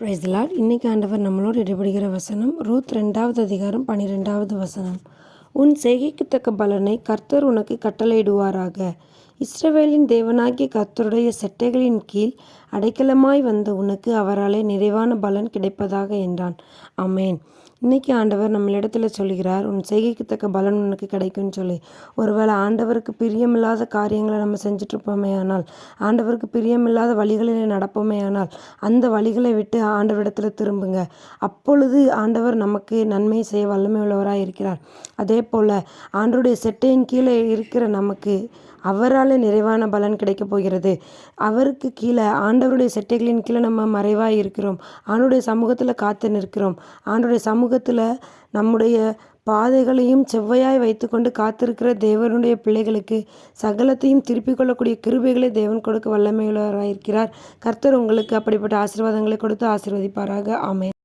Praise the Lord. இன்னைக்கு ஆண்டவர் நம்மளோடு இடைபடுகிற வசனம் ரூத் 2வது அதிகாரம் 12வது வசனம். உன் செய்கைக்கு தக்க பலனை கர்த்தர் உனக்கு கட்டளையிடுவாராக. இஸ்ரவேலின் தேவனாகிய கர்த்தருடைய செட்டைகளின் கீழ் அடைக்கலமாய் வந்த உனக்கு அவராலே நிறைவான பலன் கிடைப்பதாக என்றான். ஆமேன். இன்னைக்கு ஆண்டவர் நம்மளிடத்துல சொல்கிறார், உன் செய்கைக்கு தக்க பலன் உனக்கு கிடைக்கும்னு சொல்லி. ஒருவேளை ஆண்டவருக்கு பிரியமில்லாத காரியங்களை நம்ம செஞ்சுட்ருப்போமே ஆனால், ஆண்டவருக்கு பிரியமில்லாத வழிகளில் நடப்போமே ஆனால், அந்த வழிகளை விட்டு ஆண்டவரிடத்தில் திரும்புங்க. அப்பொழுது ஆண்டவர் நமக்கு நன்மை செய்ய வல்லமை உள்ளவராக இருக்கிறார். அதே போல் ஆண்டவருடைய செட்டையின் கீழே இருக்கிற நமக்கு அவரால் நிறைவான பலன் கிடைக்கப் போகிறது. அவருக்கு கீழே ஆண்டவருடைய செட்டைகளின் கீழே நம்ம மறைவாக இருக்கிறோம். ஆண்டவருடைய சமூகத்தில் காத்து நிற்கிறோம். ஆண்டவருடைய சமூகத்தில் நம்முடைய பாதைகளையும் செவ்வையாய் வைத்துக்கொண்டு காத்திருக்கிற தேவனுடைய பிள்ளைகளுக்கு சகலத்தையும் திருப்பிக் கொள்ளக்கூடிய கிருபைகளை தேவன் கொடுக்க வல்லமையுள்ளவராக இருக்கிறார். கர்த்தர் உங்களுக்கு அப்படிப்பட்ட ஆசீர்வாதங்களை கொடுத்து ஆசீர்வதிப்பாராக. ஆமென்.